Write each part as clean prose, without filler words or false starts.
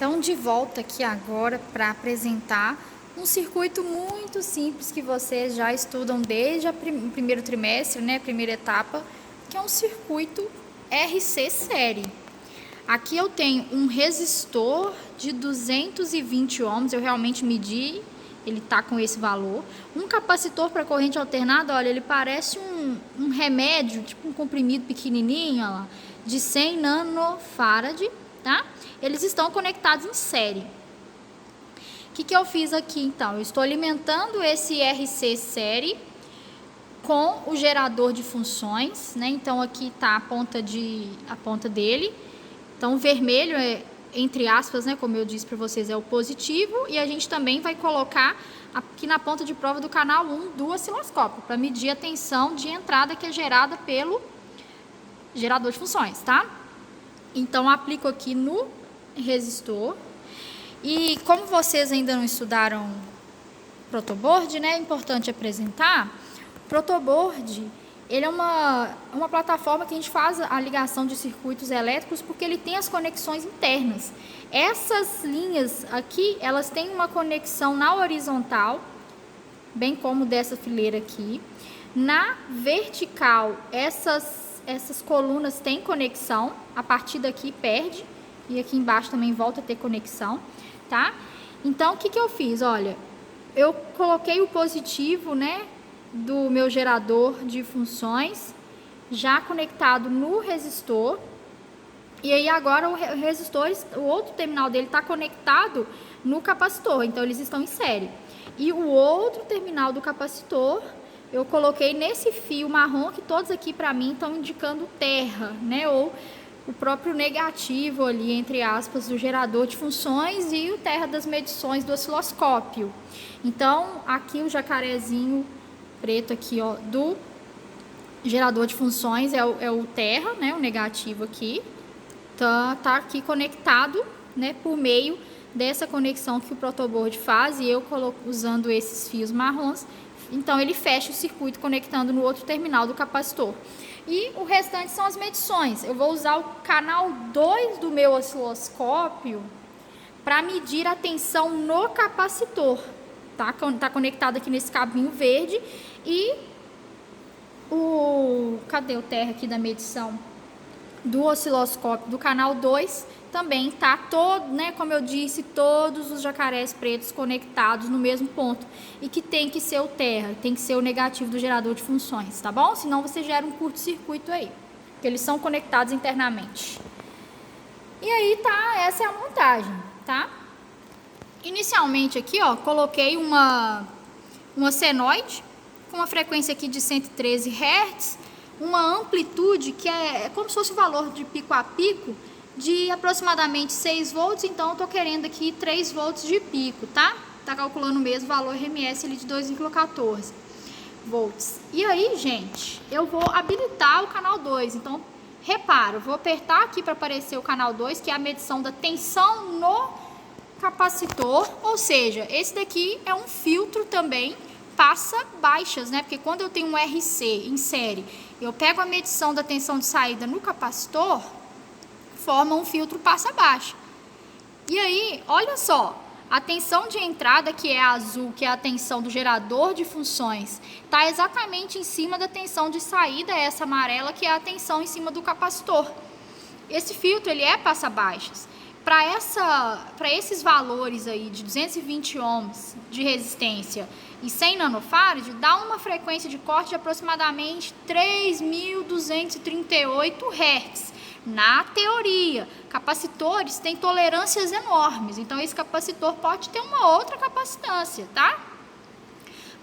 Então, de volta aqui agora para apresentar um circuito muito simples que vocês já estudam desde o primeiro trimestre, né, primeira etapa, que é um circuito RC série. Aqui eu tenho um resistor de 220 ohms, eu realmente medi, ele está com esse valor. Um capacitor para corrente alternada, olha, ele parece um remédio, tipo um comprimido pequenininho, ó, de 100 nanofarad, tá? Eles estão conectados em série. O que eu fiz aqui, então? Eu estou alimentando esse RC série com o gerador de funções, né? Então, aqui está a ponta dele. Então, o vermelho é, entre aspas, né, como eu disse para vocês, é o positivo. E a gente também vai colocar aqui na ponta de prova do canal 1 do osciloscópio, para medir a tensão de entrada que é gerada pelo gerador de funções, tá? Então, aplico aqui no resistor. E como vocês ainda não estudaram protoboard, né, é importante apresentar. O protoboard, ele é uma plataforma que a gente faz a ligação de circuitos elétricos porque ele tem as conexões internas. Essas linhas aqui, elas têm uma conexão na horizontal, bem como dessa fileira aqui. Na vertical, essas colunas têm conexão, a partir daqui perde, e aqui embaixo também volta a ter conexão, tá? Então, o que eu fiz? Olha, eu coloquei o positivo, né, do meu gerador de funções já conectado no resistor. E aí agora o resistor, o outro terminal dele está conectado no capacitor, então eles estão em série. E o outro terminal do capacitor eu coloquei nesse fio marrom, que todos aqui para mim estão indicando terra, né, ou o próprio negativo ali, entre aspas, do gerador de funções e o terra das medições do osciloscópio. Então, aqui o jacarezinho preto aqui, ó, do gerador de funções é o terra, né, o negativo aqui. Tá aqui conectado, né, por meio dessa conexão que o protoboard faz, e eu coloco usando esses fios marrons. Então, ele fecha o circuito conectando no outro terminal do capacitor. E o restante são as medições. Eu vou usar o canal 2 do meu osciloscópio para medir a tensão no capacitor. Tá conectado aqui nesse cabinho verde. E cadê o terra aqui da medição do osciloscópio do canal 2? Também tá todo, né, como eu disse, todos os jacarés pretos conectados no mesmo ponto. E que tem que ser o terra, tem que ser o negativo do gerador de funções, tá bom? Senão você gera um curto-circuito aí, porque eles são conectados internamente. E aí tá, essa é a montagem, tá? Inicialmente aqui, ó, coloquei uma senoide com uma frequência aqui de 113 Hz, uma amplitude que é como se fosse o valor de pico a pico, de aproximadamente 6 volts, então eu tô querendo aqui 3 volts de pico, tá? Tá calculando o mesmo valor RMS ali de 2,14 volts. E aí, gente, eu vou habilitar o canal 2, então, repara, eu vou apertar aqui para aparecer o canal 2, que é a medição da tensão no capacitor, ou seja, esse daqui é um filtro também, passa baixas, né? Porque quando eu tenho um RC em série, eu pego a medição da tensão de saída no capacitor, forma um filtro passa baixa. E aí, olha só, a tensão de entrada, que é azul, que é a tensão do gerador de funções, está exatamente em cima da tensão de saída, essa amarela, que é a tensão em cima do capacitor. Esse filtro, ele é passa baixas. Para esses valores aí de 220 ohms de resistência e 100 nanofarad, dá uma frequência de corte de aproximadamente 3.238 Hz. Na teoria, capacitores têm tolerâncias enormes, então esse capacitor pode ter uma outra capacitância, tá?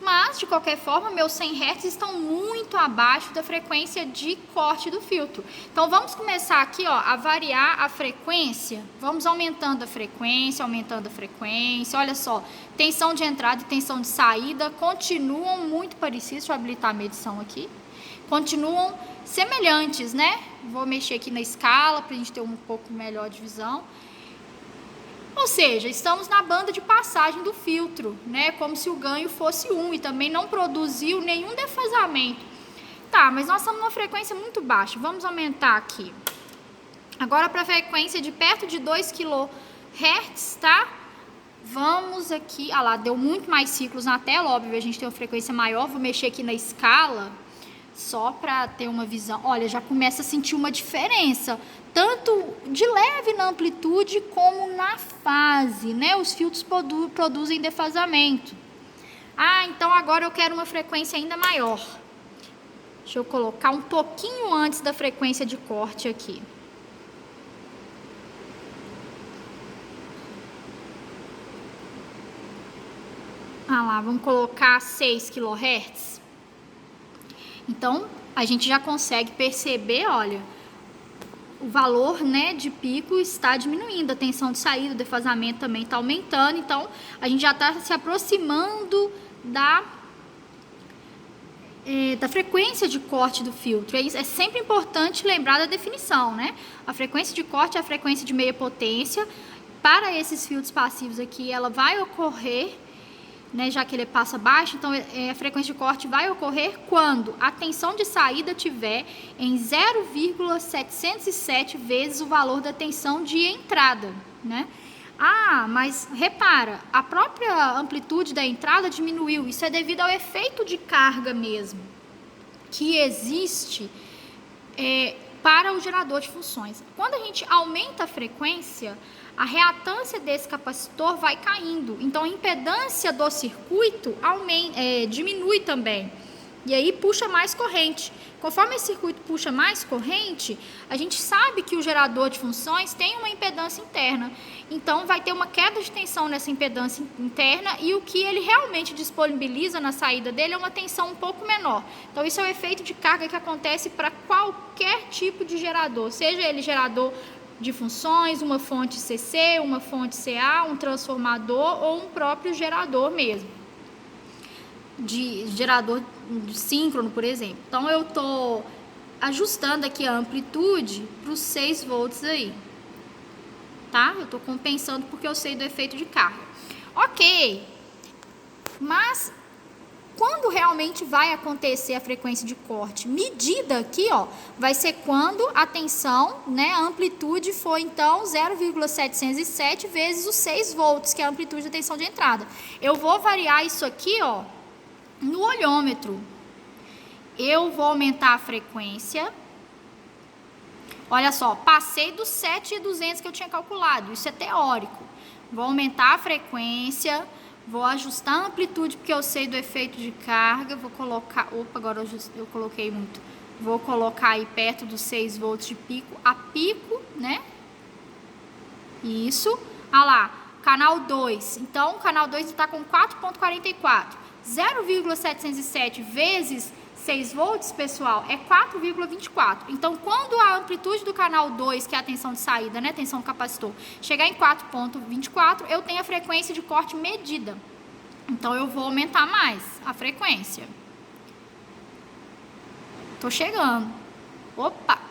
Mas, de qualquer forma, meus 100 Hz estão muito abaixo da frequência de corte do filtro. Então, vamos começar aqui, ó, a variar a frequência. Vamos aumentando a frequência, Olha só, tensão de entrada e tensão de saída continuam muito parecidos. Deixa eu habilitar a medição aqui. Continuam semelhantes, né? Vou mexer aqui na escala para a gente ter um pouco melhor de visão. Ou seja, estamos na banda de passagem do filtro, né? Como se o ganho fosse 1 e também não produziu nenhum defasamento. Tá, mas nós estamos numa frequência muito baixa. Vamos aumentar aqui. Agora para a frequência de perto de 2 kHz Hz, tá? Vamos aqui, lá, deu muito mais ciclos na tela, óbvio, a gente tem uma frequência maior, vou mexer aqui na escala, só para ter uma visão. Olha, já começa a sentir uma diferença, tanto de leve na amplitude como na fase, né? Os filtros produzem defasamento. Então agora eu quero uma frequência ainda maior. Deixa eu colocar um pouquinho antes da frequência de corte aqui. Lá, vamos colocar 6 kHz. Então, a gente já consegue perceber, olha, o valor, né, de pico está diminuindo, a tensão de saída, o defasamento também está aumentando. Então, a gente já está se aproximando da frequência de corte do filtro. É sempre importante lembrar da definição, né? A frequência de corte é a frequência de meia potência. Para esses filtros passivos aqui, ela vai ocorrer, né, já que ele passa baixo, então a frequência de corte vai ocorrer quando a tensão de saída tiver em 0,707 vezes o valor da tensão de entrada, né? Mas repara, a própria amplitude da entrada diminuiu. Isso é devido ao efeito de carga mesmo, que existe para o gerador de funções. Quando a gente aumenta a frequência, a reatância desse capacitor vai caindo. Então, a impedância do circuito diminui também. E aí puxa mais corrente. Conforme esse circuito puxa mais corrente, a gente sabe que o gerador de funções tem uma impedância interna. Então, vai ter uma queda de tensão nessa impedância interna e o que ele realmente disponibiliza na saída dele é uma tensão um pouco menor. Então, isso é o efeito de carga que acontece para qualquer tipo de gerador, seja ele gerador de funções, uma fonte CC, uma fonte CA, um transformador ou um próprio gerador mesmo. De gerador de síncrono, por exemplo. Então, eu estou ajustando aqui a amplitude para os 6 volts aí. Tá? Eu estou compensando porque eu sei do efeito de carga. Ok. Mas, quando realmente vai acontecer a frequência de corte medida aqui, vai ser quando a tensão, né, a amplitude for, então, 0,707 vezes os 6 volts, que é a amplitude da tensão de entrada. Eu vou variar isso aqui, no olhômetro. Eu vou aumentar a frequência. Olha só, passei dos 7.200 que eu tinha calculado. Isso é teórico. Vou aumentar a frequência, vou ajustar a amplitude, porque eu sei do efeito de carga. Vou colocar... agora eu coloquei muito. Vou colocar aí perto dos 6 volts de pico a pico, né? Isso. Lá, canal 2. Então, o canal 2 está com 4,44. 0,707 vezes 6 volts, pessoal, é 4,24. Então, quando a amplitude do canal 2, que é a tensão de saída, né, tensão do capacitor, chegar em 4,24, eu tenho a frequência de corte medida. Então, eu vou aumentar mais a frequência. Tô chegando. Opa!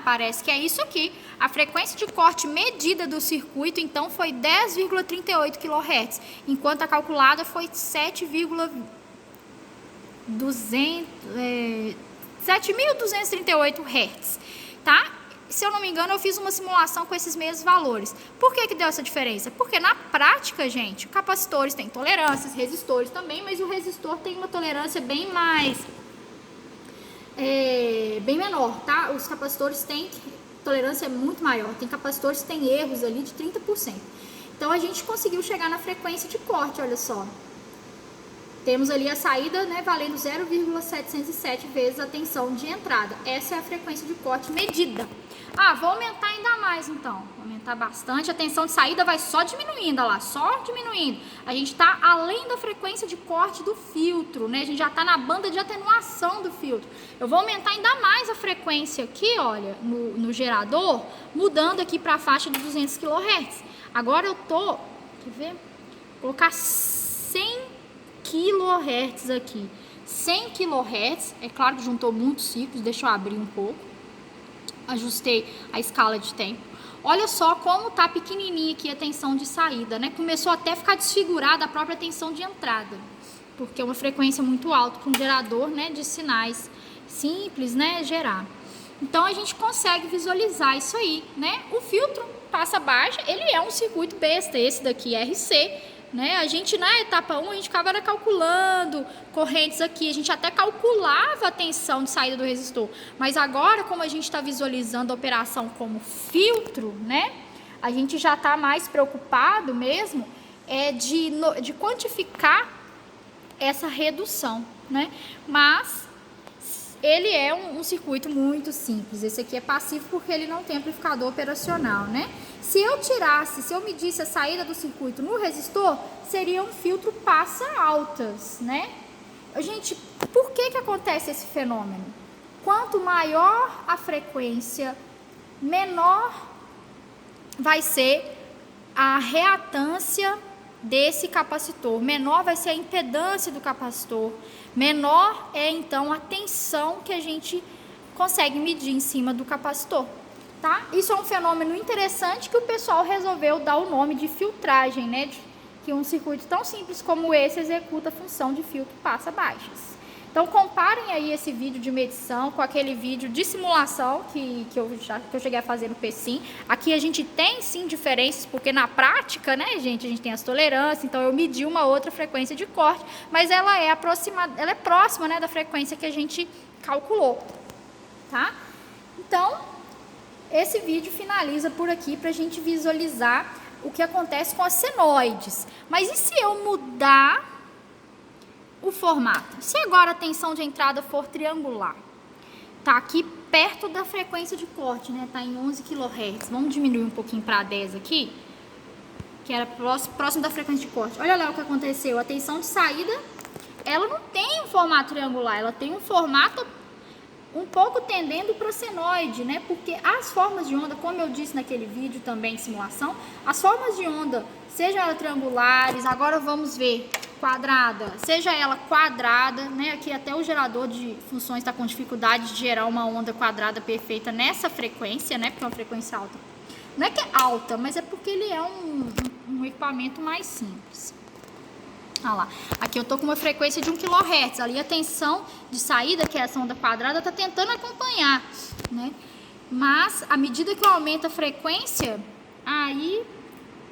Parece que é isso aqui. A frequência de corte medida do circuito, então, foi 10,38 kHz, enquanto a calculada foi 7.238 Hz, tá? Se eu não me engano, eu fiz uma simulação com esses mesmos valores. Por que deu essa diferença? Porque na prática, gente, capacitores têm tolerâncias, resistores também, mas o resistor tem uma tolerância bem menor, tá? Os capacitores têm tolerância muito maior. Tem capacitores que têm erros ali de 30%. Então, a gente conseguiu chegar na frequência de corte, olha só. Temos ali a saída, né, valendo 0,707 vezes a tensão de entrada. Essa é a frequência de corte medida. Vou aumentar ainda mais, então. Vou aumentar bastante. A tensão de saída vai só diminuindo, lá, só diminuindo. A gente está além da frequência de corte do filtro, né? A gente já está na banda de atenuação do filtro. Eu vou aumentar ainda mais a frequência aqui, olha, no gerador, mudando aqui para a faixa de 200 kHz. Agora eu tô, quer ver? Vou colocar 100 kHz aqui. 100 kHz, é claro que juntou muitos ciclos, deixa eu abrir um pouco. Ajustei a escala de tempo. Olha só como tá pequenininha aqui a tensão de saída, né? Começou até a ficar desfigurada a própria tensão de entrada, porque é uma frequência muito alta para um gerador, né, de sinais simples, né, gerar. Então, a gente consegue visualizar isso aí, né? O filtro tá passa baixa, ele é um circuito besta, esse daqui é RC, né? A gente na etapa 1, a gente ficava calculando correntes aqui, a gente até calculava a tensão de saída do resistor, mas agora, como a gente está visualizando a operação como filtro, né? A gente já está mais preocupado mesmo de quantificar essa redução, né? Mas ele é um circuito muito simples. Esse aqui é passivo porque ele não tem amplificador operacional, né? Se eu medisse a saída do circuito no resistor, seria um filtro passa altas, né? Gente, por que acontece esse fenômeno? Quanto maior a frequência, menor vai ser a reatância desse capacitor, menor vai ser a impedância do capacitor, menor é então a tensão que a gente consegue medir em cima do capacitor, tá? Isso é um fenômeno interessante que o pessoal resolveu dar o nome de filtragem, né? Que um circuito tão simples como esse executa a função de filtro passa-baixas. Então comparem aí esse vídeo de medição com aquele vídeo de simulação que eu cheguei a fazer no PSIM. Aqui a gente tem sim diferenças, porque na prática, né, gente, a gente tem as tolerâncias, então eu medi uma outra frequência de corte, mas ela é próxima, né, da frequência que a gente calculou, tá? Então, esse vídeo finaliza por aqui para a gente visualizar o que acontece com as senoides. Mas e se eu mudar o formato? Se agora a tensão de entrada for triangular, tá aqui perto da frequência de corte, né? Tá em 11 kHz. Vamos diminuir um pouquinho para 10 aqui, que era próximo da frequência de corte. Olha lá o que aconteceu. A tensão de saída, ela não tem um formato triangular, ela tem um formato um pouco tendendo para senoide, né? Porque as formas de onda, como eu disse naquele vídeo também de simulação, as formas de onda, sejam elas triangulares, agora vamos ver quadrada, seja ela quadrada, né? Aqui até o gerador de funções está com dificuldade de gerar uma onda quadrada perfeita nessa frequência, né? Porque é uma frequência alta. Não é que é alta, mas é porque ele é um equipamento mais simples. Olha lá, aqui eu tô com uma frequência de 1 kHz, ali a tensão de saída, que é essa onda quadrada, tá tentando acompanhar, né? Mas, à medida que eu aumento a frequência, aí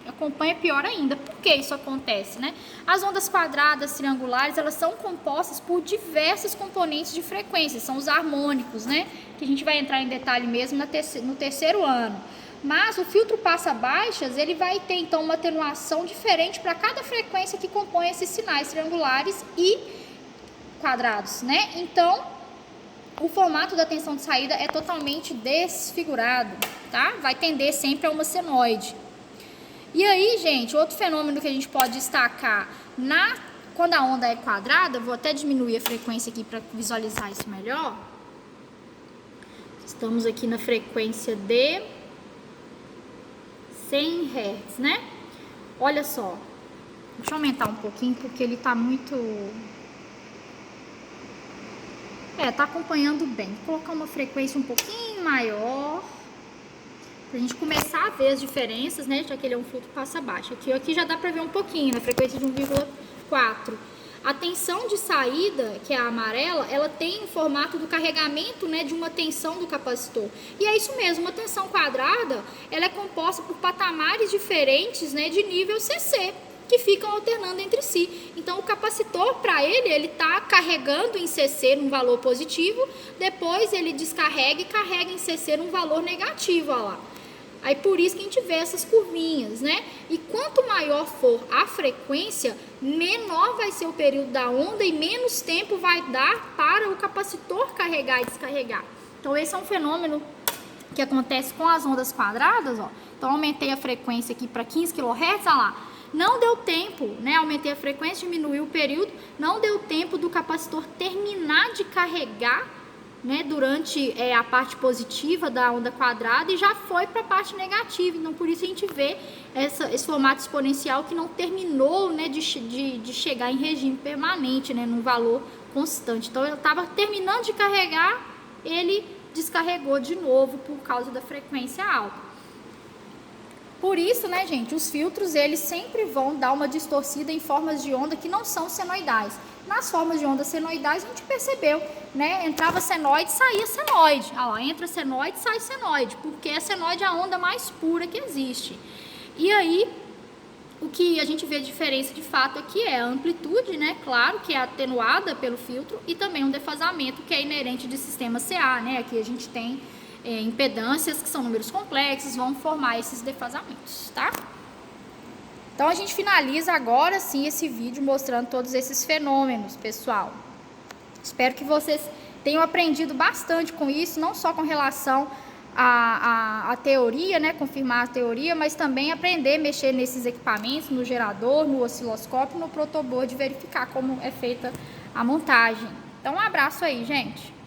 acompanha pior ainda. Por que isso acontece, né? As ondas quadradas, triangulares, elas são compostas por diversos componentes de frequência, são os harmônicos, né? Que a gente vai entrar em detalhe mesmo no terceiro ano. Mas o filtro passa-baixas, ele vai ter então uma atenuação diferente para cada frequência que compõe esses sinais triangulares e quadrados, né? Então, o formato da tensão de saída é totalmente desfigurado, tá? Vai tender sempre a uma senoide. E aí, gente, outro fenômeno que a gente pode destacar quando a onda é quadrada, vou até diminuir a frequência aqui para visualizar isso melhor. Estamos aqui na frequência de 100 Hz, né? Olha só. Deixa eu aumentar um pouquinho porque ele tá muito... tá acompanhando bem. Vou colocar uma frequência um pouquinho maior pra gente começar a ver as diferenças, né? Já que ele é um filtro passa-baixo. Aqui já dá pra ver um pouquinho, na frequência de 1,4. A tensão de saída, que é a amarela, ela tem o formato do carregamento, né, de uma tensão do capacitor. E é isso mesmo, uma tensão quadrada, ela é composta por patamares diferentes, né, de nível CC, que ficam alternando entre si. Então, o capacitor, para ele está carregando em CC num valor positivo, depois ele descarrega e carrega em CC num valor negativo, olha lá. Aí por isso que a gente vê essas curvinhas, né? E quanto maior for a frequência, menor vai ser o período da onda e menos tempo vai dar para o capacitor carregar e descarregar. Então esse é um fenômeno que acontece com as ondas quadradas, ó. Então aumentei a frequência aqui para 15 kHz, olha lá. Não deu tempo, né? Aumentei a frequência, diminuí o período, não deu tempo do capacitor terminar de carregar, né, durante a parte positiva da onda quadrada e já foi para a parte negativa. Então, por isso a gente vê esse formato exponencial que não terminou, né, de chegar em regime permanente, né, num valor constante. Então, eu estava terminando de carregar, ele descarregou de novo por causa da frequência alta. Por isso, né, gente, os filtros, eles sempre vão dar uma distorcida em formas de onda que não são senoidais. nas formas de ondas senoidais a gente percebeu, né? Entrava senoide, saía senoide. Ah lá, entra senoide, sai senoide, porque a senoide é a onda mais pura que existe. E aí, o que a gente vê de diferença de fato aqui é a amplitude, né? Claro que é atenuada pelo filtro, e também um defasamento que é inerente de sistema CA, né? Aqui a gente tem impedâncias que são números complexos, vão formar esses defasamentos, tá? Então a gente finaliza agora sim esse vídeo mostrando todos esses fenômenos, pessoal. Espero que vocês tenham aprendido bastante com isso, não só com relação à teoria, né, confirmar a teoria, mas também aprender a mexer nesses equipamentos, no gerador, no osciloscópio, no protoboard, verificar como é feita a montagem. Então um abraço aí, gente!